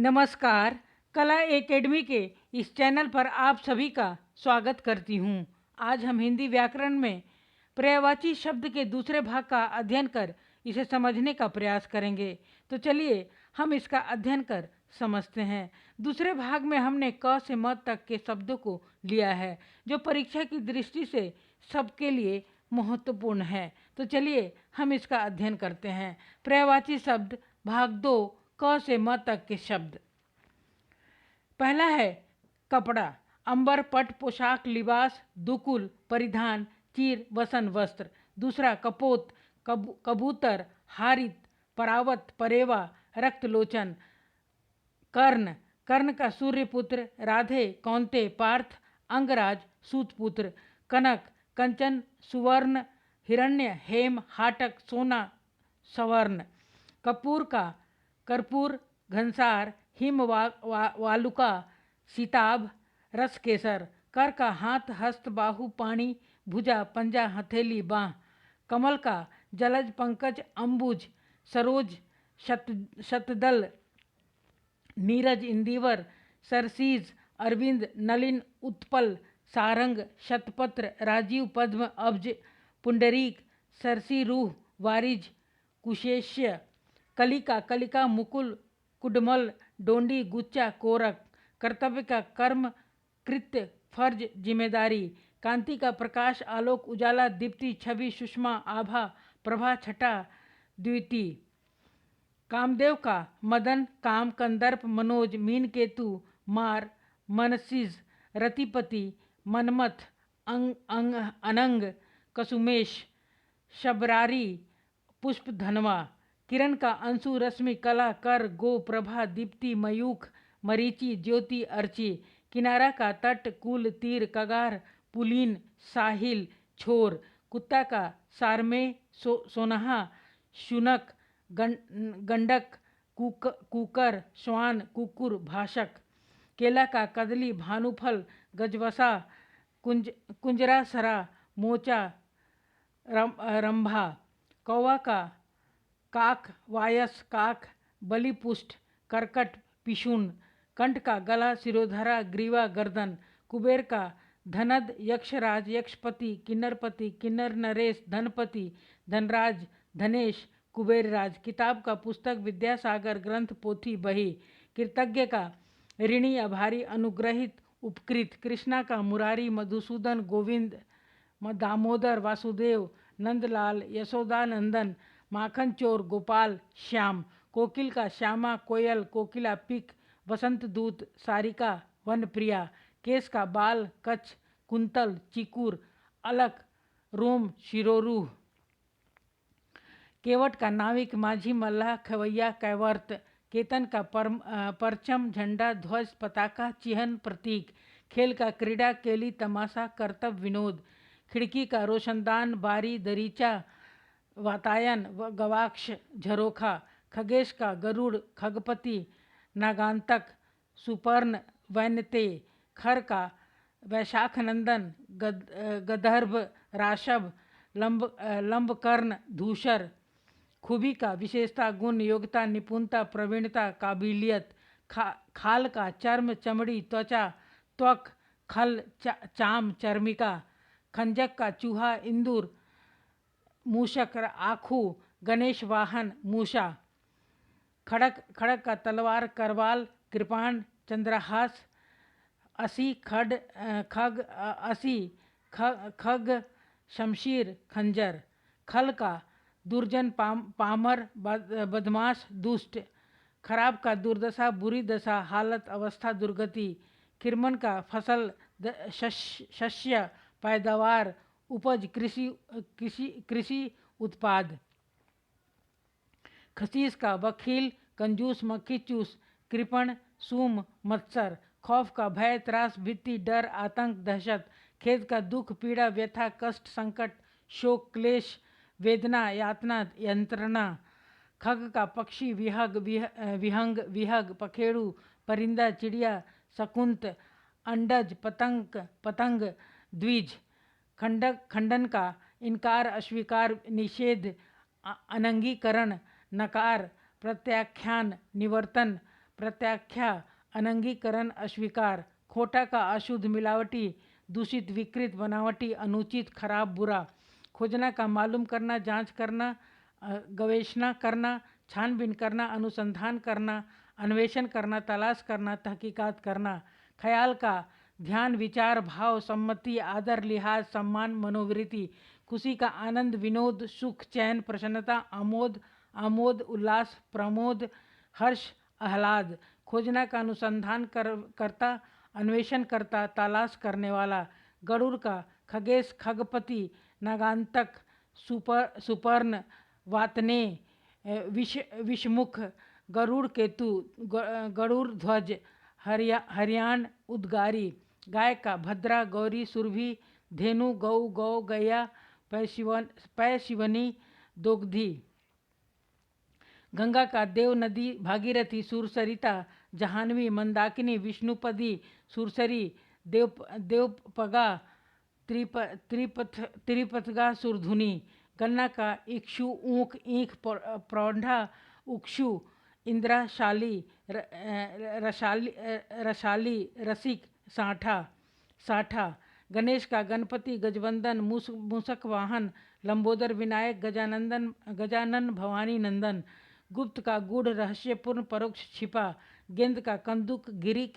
नमस्कार। कला एकेडमी के इस चैनल पर आप सभी का स्वागत करती हूँ। आज हम हिंदी व्याकरण में पर्यायवाची शब्द के दूसरे भाग का अध्ययन कर इसे समझने का प्रयास करेंगे। तो चलिए हम इसका अध्ययन कर समझते हैं। दूसरे भाग में हमने क से म तक के शब्दों को लिया है, जो परीक्षा की दृष्टि से सबके लिए महत्वपूर्ण है। तो चलिए हम इसका अध्ययन करते हैं। पर्यायवाची शब्द भाग 2, क से म तक के शब्द। पहला है कपड़ा, अंबर, पट, पोशाक, लिबास, दुकुल, परिधान, चीर, वसन, वस्त्र। दूसरा कपोत, कबूतर, हारित, परावत, परेवा, रक्तलोचन। कर्ण, कर्ण का सूर्यपुत्र, राधे, कौंते, पार्थ, अंगराज, सूतपुत्र। कनक, कंचन, सुवर्ण, हिरण्य, हेम, हाटक, सोना, सवर्ण। कपूर का कर्पूर, घनसार, हिम, वालुका, सीताभ, रस केसर। कर का हाथ, हस्त, बाहु, पाणी, भुजा, पंजा, हथेली, बाह। कमल का जलज, पंकज, अंबुज, सरोज, शतदल, नीरज, इंदिवर, सरसीज, अरविंद, नलिन, उत्पल, सारंग, शतपत्र, राजीव, पद्म, अब्ज, पुंडरीक, सरसी, रूह, वारिज, कुशेष्य। कलिका, कलिका, मुकुल, कुडमल, डोंडी, गुच्चा, कोरक। कर्तव्य का कर्म, कृत्य, फर्ज, जिम्मेदारी। कांति का प्रकाश, आलोक, उजाला, दीप्ति, छवि, सुषमा, आभा, प्रभा, छटा, द्विति। कामदेव का मदन, काम, कंदर्प, मनोज, मीन केतु, मार, मनसिज, रतिपति, मनमथ, अनंग, कसुमेश, शबरारी, पुष्प, धनवा। किरण का अंशु, रश्मि, कला, कर, गो, प्रभा, दीप्ति, मयूख, मरीचि, ज्योति, अर्ची। किनारा का तट, कुल, तीर, कगार, पुलीन, साहिल, छोर। कुत्ता का सारमे, सोनहा, शुनक, गंडक, कुकर, श्वान, कुकुर, भाषक। केला का कदली, भानुफल, गजवसा, कुंजरासरा, मोचा, रंभा। कौवा का काक, वायस, काक, बलिपुष्ट, करकट, पिशुन। कंठ का गला, सिरोधरा, ग्रीवा, गर्दन। कुबेर का धनद, यक्षराज, यक्षपति, किन्नरपति, किन्नर नरेश, धनपति, धनराज, धनेश, कुबेरराज। किताब का पुस्तक, विद्यासागर, ग्रंथ, पोथी, बही। कृतज्ञ का ऋणी, आभारी, अनुग्रहित, उपकृत। कृष्णा का मुरारी, मधुसूदन, गोविंद, दामोदर, वासुदेव, नंदलाल, यशोदानंदन। माखन चोर, गोपाल, श्याम। कोकिल का श्यामा, कोयल, कोकिला, पिक, वसंत दूत, सारिका, वनप्रिया। केस का बाल, कच्छ, कुंतल, चिकुर, अलक, रोम, शिरोरूह। केवट का नाविक, माझी, मल्लाह, खवैया, कैवर्त। केतन का परचम, झंडा, ध्वज, पताका, चिन्ह, प्रतीक। खेल का क्रीड़ा, केली, तमाशा, कर्तव्य, विनोद। खिड़की का रोशनदान, बारी, दरीचा, वातायन, गवाक्ष, झरोखा। खगेश का गरुड़, खगपति, नागांतक, सुपर्ण, वैनते। खर का वैशाखनंदन, गदर्भ, राशभ, लंबकर्ण, धूसर। खूबी का विशेषता, गुण, योग्यता, निपुणता, प्रवीणता, काबिलियत। खाल का चर्म, चमड़ी, त्वचा, त्वक, खल, चाम, चर्मिका। खंजक का चूहा, इंदुर, मूषक, आखू, गणेश वाहन, मूषा। खड़क, खड़क का तलवार, करवाल, कृपाण, चंद्रहास। असी, खग, असी, खग, शमशीर, खंजर। खल का दुर्जन, पामर, बदमाश, दुष्ट। खराब का दुर्दशा, बुरी दशा, हालत, अवस्था, दुर्गति। खिरमन का फसल, शस्य, पैदावार, उपज, कृषि उत्पाद। खसीस का वकील, कंजूस, मक्खी चूस, कृपण, सूम, मत्सर। खौफ का भय, त्रास, भीति, डर, आतंक, दहशत। खेद का दुख, पीड़ा, व्यथा, कष्ट, संकट, शोक, क्लेश, वेदना, यातना, यंत्रणा। खग का पक्षी, विहग, विहंग, विहग, पखेड़ू, परिंदा, चिड़िया, शकुंत, अंडज, पतंग, द्विज। खंडन का इनकार, अस्वीकार, निषेध, अनंगीकरण, नकार, प्रत्याख्यान, निवर्तन, प्रत्याख्या, अनंगीकरण, अस्वीकार, खोटा का अशुद्ध, मिलावटी, दूषित, विकृत, बनावटी, अनुचित, खराब, बुरा, खोजना का मालूम करना, जांच करना, गवेषणा करना, छानबीन करना, अनुसंधान करना, अन्वेषण करना, तलाश करना, तहकीकात करना, ख्याल का ध्यान, विचार, भाव, सम्मति, आदर, लिहाज, सम्मान, मनोवृत्ति, खुशी का आनंद, विनोद, सुख, चैन, प्रसन्नता, आमोद, आमोद, उल्लास, प्रमोद, हर्ष, आह्लाद, खोजना का अनुसंधान करता, अन्वेषण करता, तलाश करने वाला, गरुड़ का खगेश, खगपति, नागांतक, सुपर्ण, वातने, विषमुख, गरुड़ केतु, गरुड़ ध्वज, हरियाण, उद्गारी, गाय का भद्रा, गौरी, सुरभि, धेनु, गौ, गौ, गैया, पैशिवनी, दोग्धी, गंगा का देव, नदी, भागीरथी, सुरसरिता, जहानवी, मंदाकिनी, विष्णुपदी, सुरसरी, देवपगा, त्रिपथगा, सुरधुनी, गन्ना का इक्षु, ऊख, ईख, प्रौढ़ा, उक्षु, इंद्राशाली, रसाली, रसिक, साठा, गणेश का गणपति, गजवंदन, मूषक वाहन, लंबोदर, विनायक, गजानन, भवानी नंदन, गुप्त का गूढ़, रहस्यपूर्ण, परोक्ष, छिपा, गेंद का कंदुक, गिरिक,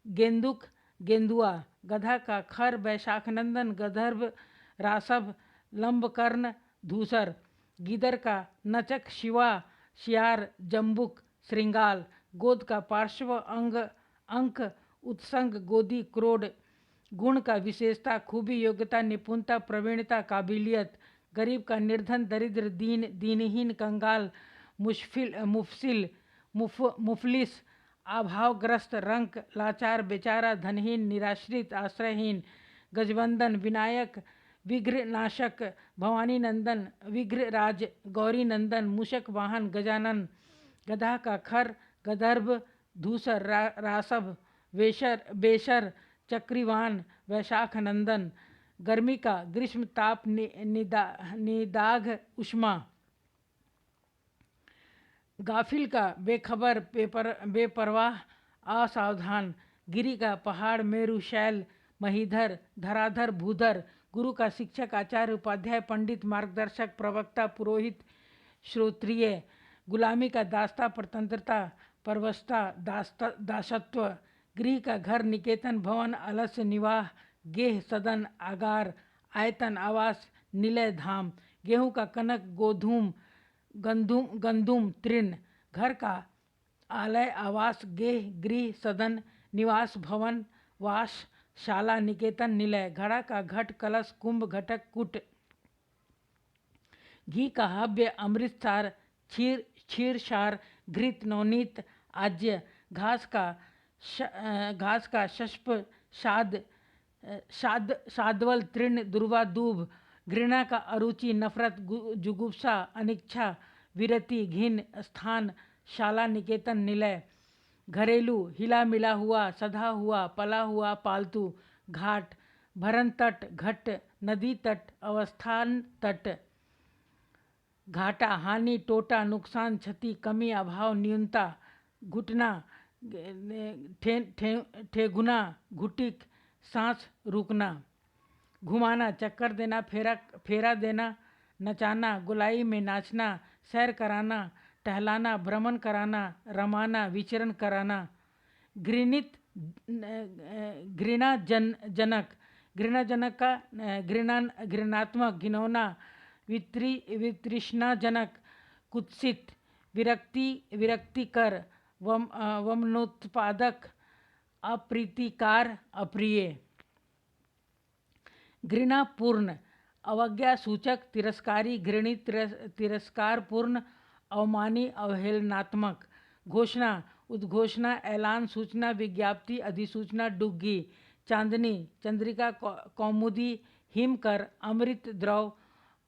गेंदुक, गेंदुआ, गधा का खर, वैशाख नंदन, गंधर्व, रासभ, लंबकर्ण, धूसर, गीदर का नचक, शिवा, शियार, जम्बुक, श्रृंगाल, गोद का पार्श्व, अंक, उत्संग, गोदी, क्रोड, गुण का विशेषता, खूबी, योग्यता, निपुणता, प्रवीणता, काबिलियत, गरीब का निर्धन, दरिद्र, दीन, दीनहीन, कंगाल, मुफसिल, मुफलिस, अभावग्रस्त, रंक, लाचार, बेचारा, धनहीन, निराश्रित, आश्रयहीन, गजवंदन, विनायक, विघ्न नाशक, भवानी नंदन, विघ्न राज, गौरी नंदन, मूषक वाहन, गजानन, गधा का खर, गंधर्व, धूसर, रासभ, बेशर, चक्रीवान, वैशाख नंदन, गर्मी का ग्रीष्म, ताप, निदाघ, उष्मा, गाफिल का बेखबर, बेपरवाह, असावधान, गिरी का पहाड़, मेरु, शैल, महीधर, धराधर, भूधर, गुरु का शिक्षक, आचार्य, उपाध्याय, पंडित, मार्गदर्शक, प्रवक्ता, पुरोहित, श्रोत्रिय, गुलामी का दास्ता, परतंत्रता, परवस्ता, दासत्व, गृह का घर, निकेतन, भवन, अलस्य, निवाह, गेह, सदन, आगार, आयतन, आवास, निलय, धाम, गेहूं का कनक, गोधूम, गंदुम, तृण, घर का आलय, आवास, गेह, गृह, सदन, निवास, भवन, वास, शाला, निकेतन, निलय, घड़ा का घट, कलश, कुंभ, घटक, कुट, घी का हव्य, अमृतसार, क्षीर सार, घृत, नवनीत, आज्य, घास का शष्प, शाद्वल, तृण, दुर्वा, दूब, घृणा का अरुचि, नफरत, जुगुप्सा, अनिच्छा, विरति, घिन, स्थान, शाला, निकेतन, निलय, घरेलू, हिला मिला हुआ, सधा हुआ, पला हुआ, पालतू, घाट, भरन तट, घट, नदी तट, अवस्थान तट, घाटा, हानि, टोटा, नुकसान, क्षति, कमी, अभाव, न्यूनता, घुटना, ठेगुना, घुटिक, सांस रुकना, घुमाना, चक्कर देना, फेरा देना, नचाना, गोलाई में नाचना, सैर कराना, टहलाना, भ्रमण कराना, रमाना, विचरण कराना, घृणाजनक का घृणात्मक, घिनौना, वितृष्णाजनक, कुत्सित, विरक्तिकर, वमनोत्पादक, अप्रीतिकार, अप्रिय, घृणापूर्ण, अवज्ञा सूचक, तिरस्कारी, घृणित, तिरस्कारपूर्ण, अवमानी, अवहेलनात्मक, घोषणा, उद्घोषणा, ऐलान, सूचना, विज्ञप्ति, अधिसूचना, डुग्गी, चांदनी, चंद्रिका, कौमुदी, हिमकर, अमृत द्रव,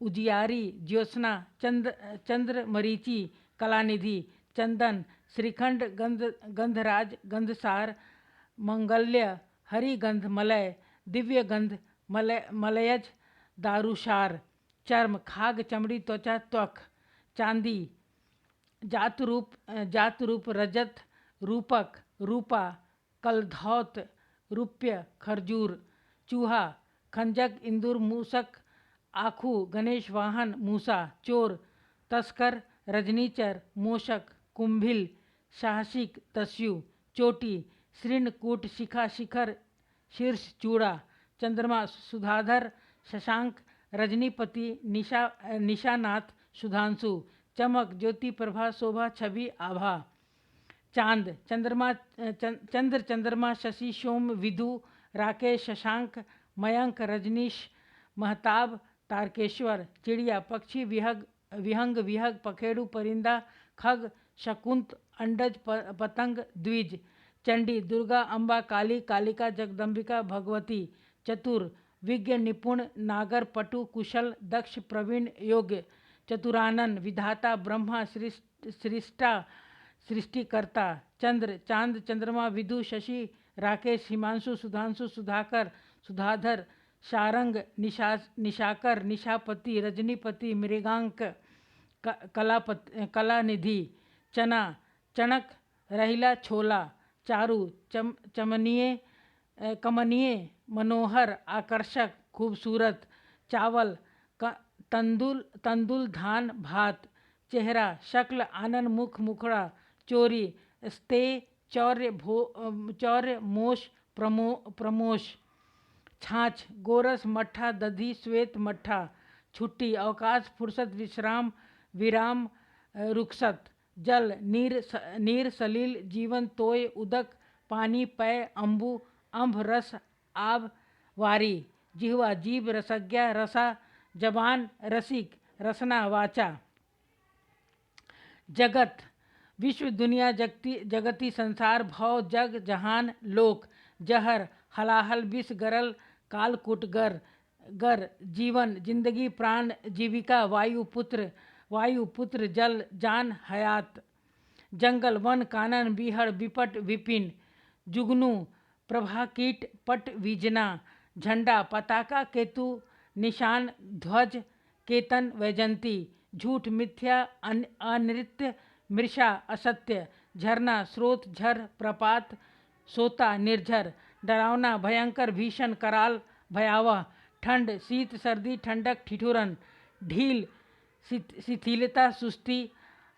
उजियारी, ज्योत्सना, चंद्र, मरीचि, कलानिधि, चंदन, श्रीखंड, गंधराज, गंधसार, मंगल्य, हरिगंध, मलय, दिव्य गंध, मलयज, दारुसार, चर्म, खाग, चमड़ी, त्वचा, त्वक, चांदी, जात रूप, रजत, रूपक रूपा, कलधौत रुप्य खरजूर, चूहा खंजक इंदुर मूसक, आखू गणेश वाहन मूसा, चोर तस्कर रजनीचर मूषक, कुंभिल साहसिक तस्यु, चोटी श्रृणकूट शिखा शिखर शीर्ष चूड़ा, चंद्रमा सुधाधर शशांक रजनीपति निशानाथ सुधांशु, चमक ज्योति प्रभा शोभा छवि आभा, चांद चंद्र चंद्रमा शशि सोम विधु राकेश शशांक मयंक रजनीश महताब तारकेश्वर, चिड़िया पक्षी विहंग विहग पखेड़ू परिंदा खग शकुंत अंडज पतंग द्विज, चंडी दुर्गा अम्बा काली कालिका जगदम्बिका भगवती, चतुर विज्ञ निपुण नागर पटु कुशल दक्ष प्रवीण योग्य, चतुरानन विधाता ब्रह्मा सृष्टा सृष्टिकर्ता, चंद्र चांद चंद्रमा विदु शशि राकेश हिमांशु सुधांशु सुधाकर सुधाधर, शारंग निशाकर निशापति रजनीपति मृगांक कलानिधि, चना चणक रहिला छोला, चारू कमनीय मनोहर आकर्षक खूबसूरत, चावल तंदुल धान भात, चेहरा शक्ल आनंद मुख मुखड़ा, चोरी स्ते चौर्य मोश प्रमोश, छाछ गोरस मट्ठा दधी श्वेत मट्ठा, छुट्टी अवकाश फुर्सत विश्राम विराम रुखसत, जल नीर सलील जीवन तोय उदक पानी पय अम्बु अम्भ रस आब वारी, जिह्वा जीव रसज्ञा रसा जबान रसिक रसना वाचा, जगत विश्व दुनिया जगती संसार भव जग जहान लोक, जहर हलाहल विष गरल कालकूट गर, जीवन जिंदगी प्राण जीविका वायु पुत्र जल जान हयात, जंगल वन कानन बीहड़ विपट विपिन, जुगनू प्रभा कीट पट विजना, झंडा पताका केतु निशान ध्वज केतन वैजंती, झूठ मिथ्या अनृत्य मृषा असत्य, झरना स्रोत झर प्रपात सोता निर्झर, डरावना भयंकर भीषण कराल भयावह, ठंड शीत सर्दी ठंडक ठिठुरन, ढील शिथिलता सुस्ती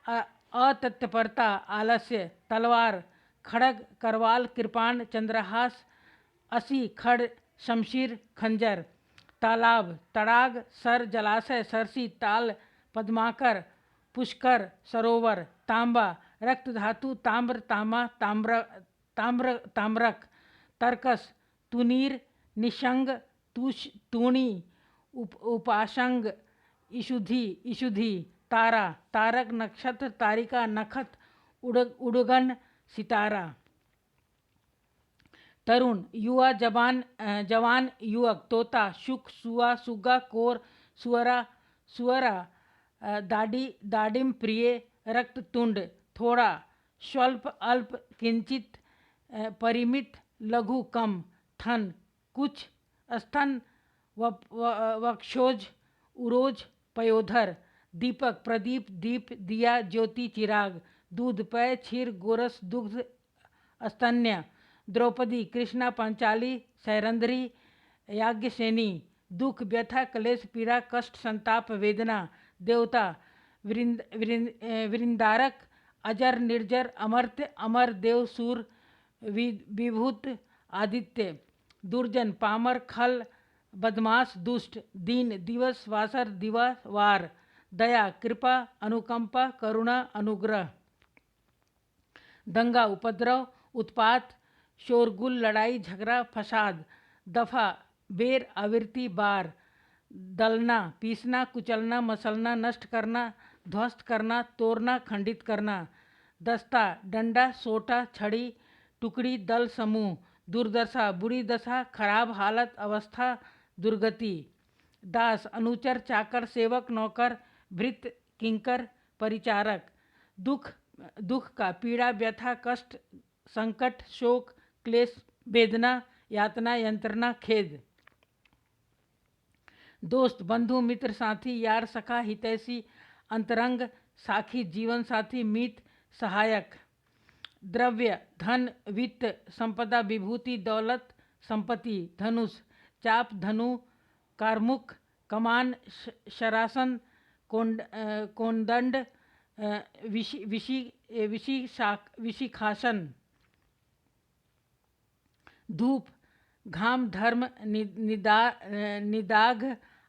अतत्परता आलस्य, तलवार खड़ग करवाल कृपाण चंद्रहास असी खड़ शमशीर खंजर, तालाब तड़ाग सर जलाशय सरसी ताल पद्माकर पुष्कर सरोवर, तांबा रक्त धातु ताम्र तामा ताम्रक, तर्कस तुनीर निशंग तूणी उपाशंग इशुधि, तारा तारक नक्षत्र तारिका नखत उड़गन सितारा, तरुण युवा जवान युवक, तोता शुक सुआ सुगा कोर सुअरा दाडिम प्रिय रक्ततुंड, थोड़ा स्वल्प अल्प किंचित परिमित लघु कम, थन कुछ स्तन वक्षोज उरोज पयोधर, दीपक प्रदीप दीप दिया ज्योति चिराग, दूध पेय क्षीर गोरस दुग्ध स्तन्य, द्रौपदी कृष्णा पांचाली सैरंध्री याज्ञसेनी, दुख व्यथा क्लेश पीड़ा कष्ट संताप वेदना, देवता वृंदारक अजर निर्जर अमर्त्य अमर देव सूर विभूत आदित्य, दुर्जन पामर खल बदमाश दुष्ट, दीन दिवस वासर दिवा वार, दया कृपा अनुकंपा करुणा अनुग्रह, दंगा उपद्रव उत्पात शोरगुल लड़ाई झगड़ा फसाद, दफा बेर आवृत्ति बार, दलना पीसना कुचलना मसलना नष्ट करना ध्वस्त करना तोड़ना खंडित करना, दस्ता डंडा सोटा छड़ी टुकड़ी दल समूह, दुर्दशा बुरी दशा खराब हालत अवस्था दुर्गति, दास अनुचर चाकर सेवक नौकर भृत्य किंकर परिचारक, दुख का पीड़ा व्यथा कष्ट संकट शोक क्लेश वेदना यातना यंत्रणा खेद, दोस्त बंधु मित्र साथी यार सखा हितैषी अंतरंग साखी जीवन साथी मीत सहायक, द्रव्य धन वित्त संपदा विभूति दौलत संपत्ति धनुष चाप धनु कारमुख कमान शरासन कोंदंड विशिखासन धूप घाम धर्म निदाघ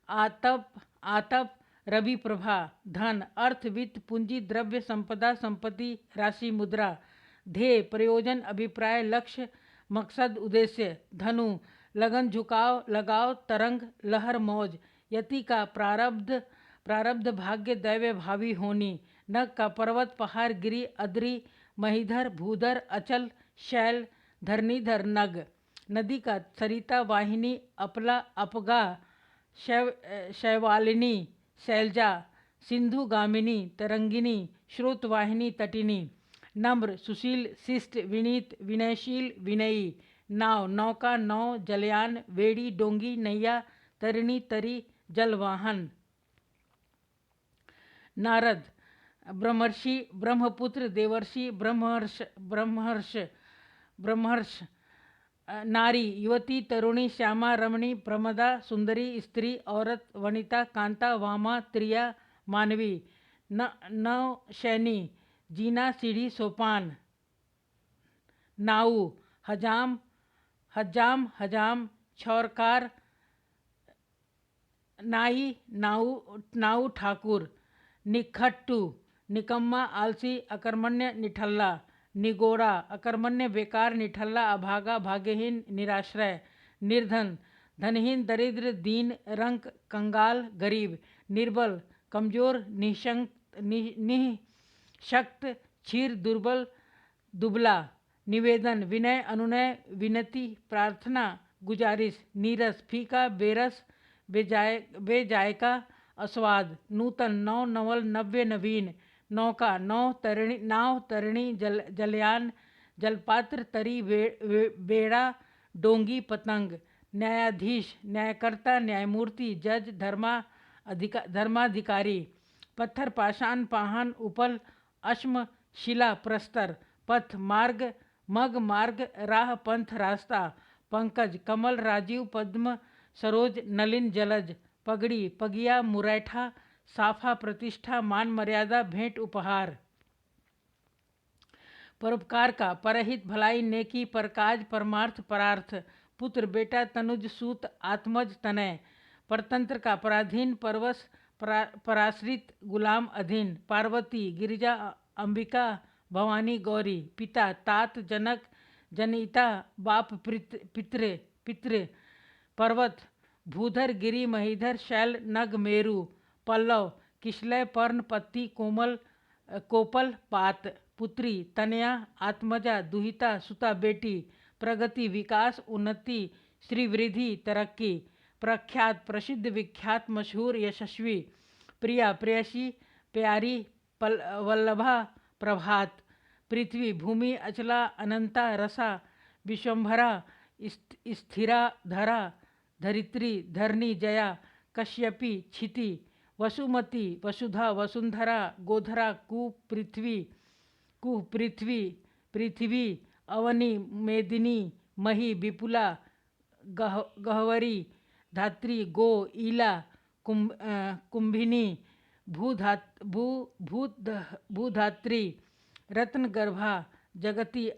आतप रवि प्रभा धन अर्थ वित्त पूंजी द्रव्य संपदा संपत्ति राशि मुद्रा ध्येय प्रयोजन अभिप्राय लक्ष्य मकसद उद्देश्य धनु लगन झुकाव लगाव तरंग लहर मौज यति का प्रारब्ध भाग्य दैव्य भावी होनी नग का पर्वत पहाड़ गिरी अद्रि महीधर भूधर अचल शैल धरणीधर नग नदी का सरिता वाहिनी अपला अपगा शैवालिनी शैलजा सिंधु गामिनी तरंगिनी श्रोतवाहिनी तटिनी नम्र सुशील शिष्ट विनीत विनयशील विनयी नाव नौका नौ जलयान वेड़ी डोंगी नैया तरिणी तरी जलवाहन नारद ब्रह्मर्षि ब्रह्मपुत्र देवर्षि ब्रह्मर्ष नारी युवती तरुणी श्यामा रमणी प्रमदा सुंदरी स्त्री औरत वनिता कांता वामा त्रिया मानवी नव शैनी जीना सीढ़ी सोपान नाऊ हजाम छौरकार नाई नाऊ ठाकुर निखट्टू निकम्मा आलसी अकर्मण्य निठल्ला निगोड़ा अकर्मण्य बेकार निठल्ला अभागा भाग्यहीन निराश्रय निर्धन धनहीन दरिद्र दीन रंक कंगाल गरीब निर्बल कमजोर निःशक्त क्षीर दुर्बल दुबला निवेदन विनय अनुनय विनती प्रार्थना गुजारिश नीरस फीका बेरस बेजायका अस्वाद नूतन नवल नव्य नवीन नौका नाव तरिणी जलयान जलपात्र तरी बेड़ा डोंगी पतंग न्यायाधीश न्यायकर्ता न्यायमूर्ति जज धर्माधिकारी पत्थर पाषाण पाहन उपल अश्म शिला प्रस्तर पथ मार्ग मग मार्ग राह पंथ रास्ता पंकज कमल राजीव पद्म सरोज नलिन जलज पगड़ी पगिया मुरैठा साफा प्रतिष्ठा मान मर्यादा भेंट उपहार परोपकार का परहित भलाई नेकी परकाज परमार्थ परार्थ पुत्र बेटा तनुज सूत आत्मज तनय परतंत्र का पराधीन परवश पराश्रित गुलाम अधीन पार्वती गिरिजा अंबिका भवानी गौरी पिता तात जनक जनिता बाप पितृ पर्वत भूधर गिरी महीधर शैल नग मेरु पल्लव किशलय पर्ण पत्ती कोमल कोपल पात पुत्री तनया आत्मजा दुहिता सुता बेटी प्रगति विकास उन्नति श्रीवृद्धि तरक्की प्रख्यात प्रसिद्ध विख्यात मशहूर यशस्वी प्रिया प्रेयसी प्यारी वल्लभा प्रभात पृथ्वी भूमि अचला अनंता रसा विश्वंभरा स्थिरा धरा धरित्री धरणी जया कश्यपी क्षिति वसुमती वसुधा वसुंधरा गोधरा पृथ्वी अवनी मेदिनी मही विपुला गहवरी धात्री गो ईला कुंभिनी भूधात्री रत्नगर्भा जगती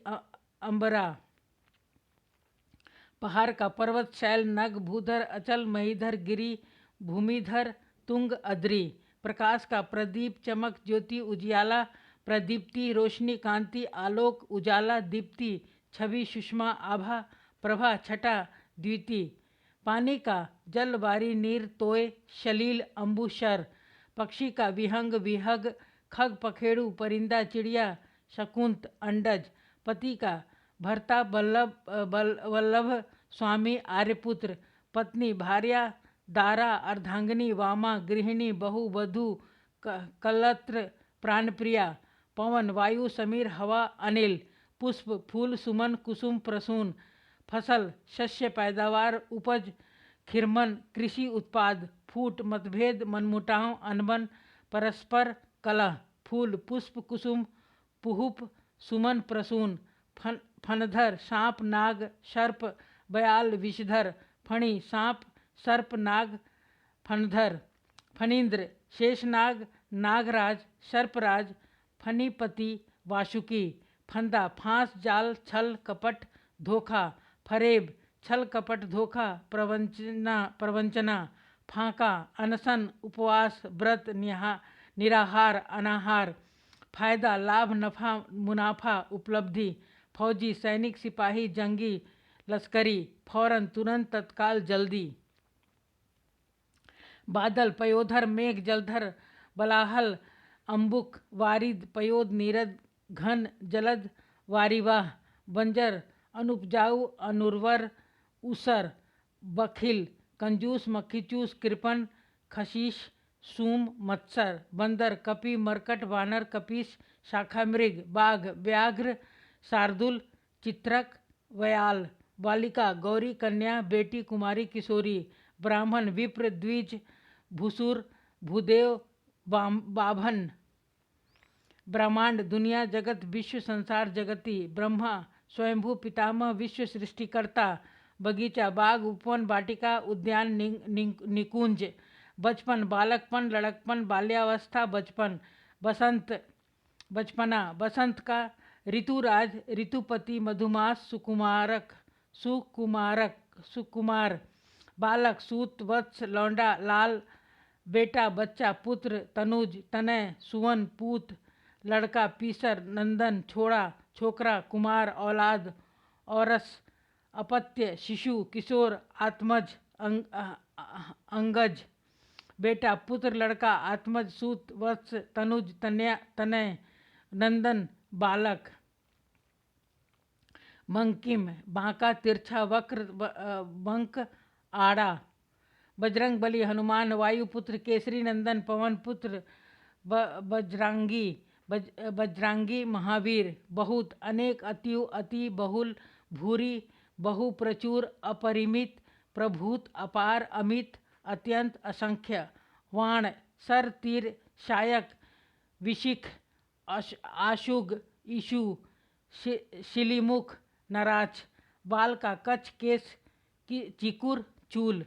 अंबरा पहाड़ का पर्वत शैल नग भूधर अचल महीधर गिरी भूमिधर तुंग अद्रि प्रकाश का प्रदीप चमक ज्योति उजियाला प्रदीप्ति रोशनी कांति आलोक उजाला दीप्ति छवि सुषमा आभा प्रभा छटा द्विति पानी का जल वारी नीर तोय शलील अम्बुशर पक्षी का विहंग विहग खग पखेड़ू परिंदा चिड़िया शकुंत अंडज पति का भर्ता वल्लभ स्वामी आर्यपुत्र पत्नी भार्या दारा अर्धांगिनी वामा गृहिणी बहु वधु कलत्र प्राणप्रिया पवन वायु समीर हवा अनिल पुष्प फूल सुमन कुसुम प्रसून फसल शस्य पैदावार उपज खिरमन कृषि उत्पाद फूट मतभेद मनमुटाव अनबन परस्पर कलह फूल पुष्प कुसुम पुहुप सुमन प्रसून, फणधर सांप नाग सर्प बयाल विषधर, फणी सांप सर्प नाग फणधर, फणींद्र शेषनाग नागराज सर्पराज, फणिपति वासुकी, फंदा फांस जाल छल कपट धोखा, फरेब छल कपट धोखा प्रवंचना, फांका अनशन उपवास व्रत निराहार अनाहार, फायदा लाभ नफा मुनाफा उपलब्धि, फौजी सैनिक सिपाही जंगी लश्करी, फौरन तुरंत तत्काल जल्दी, बादल पयोधर मेघ जलधर बलाहल अम्बुक वारिद पयोद नीरद घन जलद वारिवाह, बंजर अनुपजाऊ अनुर्वर उसर, बखिल कंजूस मक्खीचूस कृपण खशीश सूम मत्सर, बंदर कपि मरकट वानर कपीस शाखा मृग, बाघ व्याघ्र शार्दुल चित्रक वयाल, बालिका गौरी कन्या बेटी कुमारी किशोरी, ब्राह्मण विप्र द्विज भूसुर भूदेव बाभन, ब्रह्मांड दुनिया जगत विश्व संसार जगति, ब्रह्मा स्वयंभू पितामह विश्व सृष्टिकर्ता, बगीचा बाग उपवन वाटिका उद्यान निकुंज, बचपन बालकपन लड़कपन बाल्यावस्था बचपन, बसंत बचपना, बसंत का ऋतुराज ऋतुपति मधुमास सुकुमार, बालक सूत वत्स लौंडा लाल, बेटा बच्चा पुत्र तनुज तनय सुवन पूत, लड़का पीसर नंदन छोड़ा छोकरा कुमार औलाद औरस, अपत्य शिशु किशोर आत्मज अंगज, बेटा पुत्र लड़का आत्मज सूत वत्स तनुज तनय नंदन बालक, मंकिम बांका तिरछा वक्र बंक आड़ा, बजरंग बली हनुमान वायुपुत्र केसरी नंदन पवन पुत्र बजरांगी महावीर, बहुत अनेक अति अति बहुल भूरी बहु प्रचुर अपरिमित प्रभूत अपार अमित अत्यंत असंख्य, वाण सर तीर शायक विशिख आशुग ईशु शिलीमुख नराच, बाल का कच्छ केस की चिकुर चूल,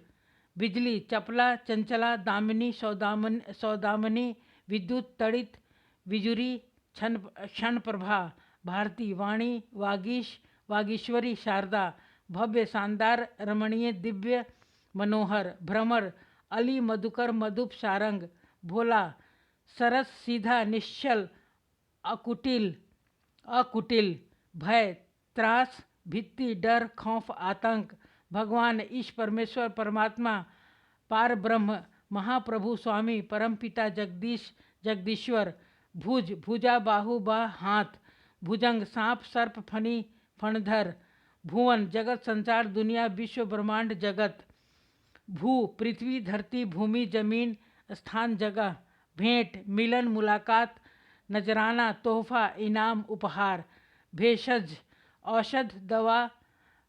बिजली चपला चंचला दामिनी सौदामनी, विद्युत तड़ित विजुरी क्षण प्रभा, भारती वाणी वागीश्वरी शारदा, भव्य शानदार रमणीय दिव्य मनोहर, भ्रमर अली मधुकर मधुप सारंग, भोला सरस सीधा निश्चल अकुटिल, भय त्रास भित्ति डर खौफ आतंक, भगवान ईश परमेश्वर परमात्मा पार ब्रह्म महाप्रभु स्वामी परमपिता जगदीश्वर, भुज भुजा बाहु बा हाथ, भुजंग सांप सर्प फणी फणधर, भुवन जगत संसार दुनिया विश्व ब्रह्मांड जगत, भू पृथ्वी धरती भूमि जमीन स्थान जगह, भेंट मिलन मुलाकात नजराना तोहफा इनाम उपहार, भेषज औषध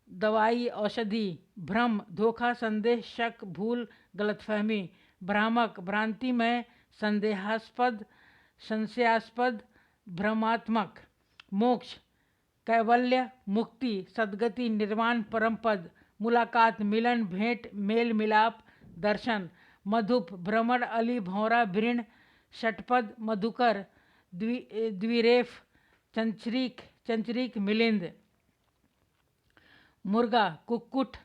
दवाई औषधि, भ्रम धोखा संदेह शक भूल गलतफहमी, भ्रामक भ्रांतिमय संशयास्पद भ्रमात्मक, मोक्ष कैवल्य मुक्ति सद्गति निर्वाण परम पद, मुलाकात मिलन भेंट मेल मिलाप दर्शन, मधुप भ्रमण अली भौरा भृण षटपद मधुकर द्विरेफ चंचरीक मिलिंद, मुर्गा कुक्कुट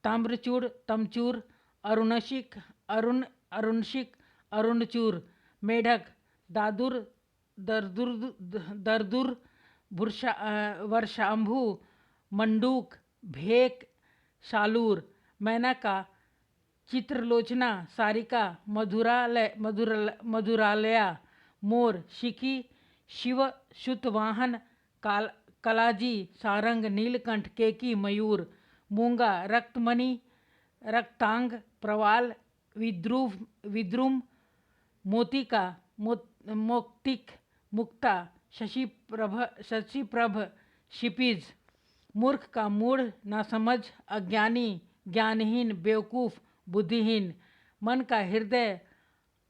ताम्रचूड़ तमचूर, अरुणशिक अरुणचूर, मेढक दरदुर वर्षांभु मंडूक भेक शालूर, मैनका चित्रलोचना सारिका मधुरालया, मोर शिखी शिव शुतवाहन कलाजी सारंग नीलकंठ केकी मयूर, मूंगा रक्तमणि रक्तांग प्रवाल विद्रुम मोतिका मोक्तिक मुक्ता शशिप्रभ क्षितिज, मूर्ख का मूढ़ नासमझ अज्ञानी ज्ञानहीन बेवकूफ बुद्धिहीन, मन का हृदय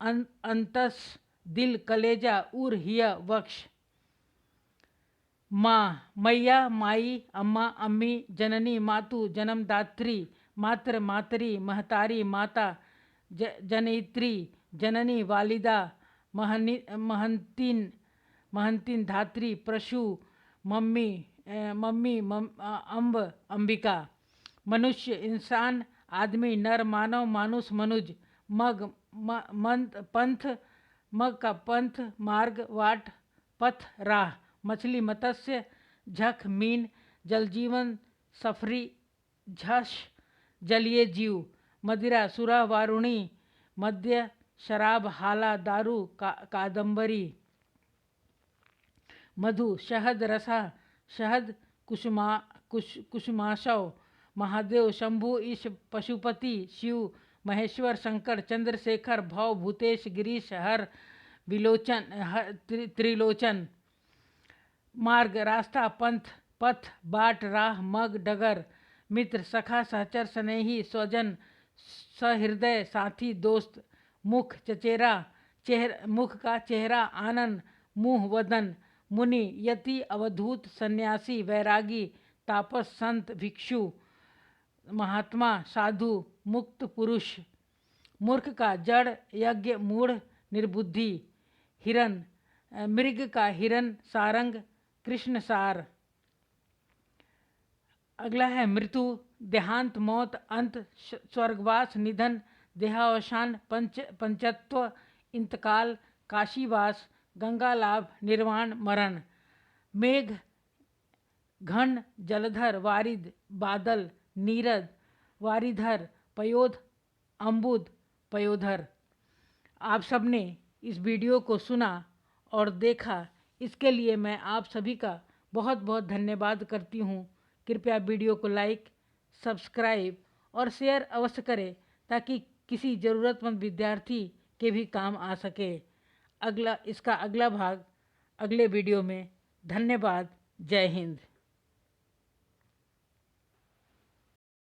अंतस दिल कलेजा उर हिय वक्ष, माँ मैया माई अम्मा अम्मी जननी मातु जन्मदात्री मात्र मातरी महतारी माता जनयित्री जननी वालिदा महंतीन धात्री प्रशु मम्मी अम्ब अंबिका। मनुष्य इंसान आदमी नर मानव मानुष मनुज मग मंत पंथ मग का पंथ मार्ग वाट पथ राह मछली मत्स्य झख मीन जलजीवन सफरी झष जलीय जीव मदिरा सुरा वारुणी मद्य शराब हाला दारू कादंबरी मधु शहद रसा शहद कुसुमाशव महादेव शंभु ईश पशुपति शिव महेश्वर शंकर चंद्रशेखर भव भूतेश गिरीश हर त्रिलोचन। मार्ग रास्ता पंथ पथ बाट राह मग डगर मित्र सखा सहचर स्नेही स्वजन सहृदय साथी दोस्त मुख चचेरा मुख का चेहरा आनंद मुंह वदन मुनि यति अवधूत सन्यासी वैरागी तापस संत भिक्षु महात्मा साधु मुक्त पुरुष। मूर्ख का जड़ यज्ञ मूढ़ निर्बुद्धि हिरन मृग का हिरन सारंग कृष्ण सार। अगला है मृत्यु देहांत मौत अंत स्वर्गवास निधन देहावसान पंचत्व इंतकाल काशीवास गंगा लाभ निर्वाण मरण। मेघ घन जलधर वारिद बादल नीरद वारिधर पयोध अम्बुद पयोधर। आप सबने इस वीडियो को सुना और देखा, इसके लिए मैं आप सभी का बहुत बहुत धन्यवाद करती हूँ। कृपया वीडियो को लाइक सब्सक्राइब और शेयर अवश्य करें ताकि किसी ज़रूरतमंद विद्यार्थी के भी काम आ सके। इसका अगला भाग अगले वीडियो में। धन्यवाद। जय हिंद।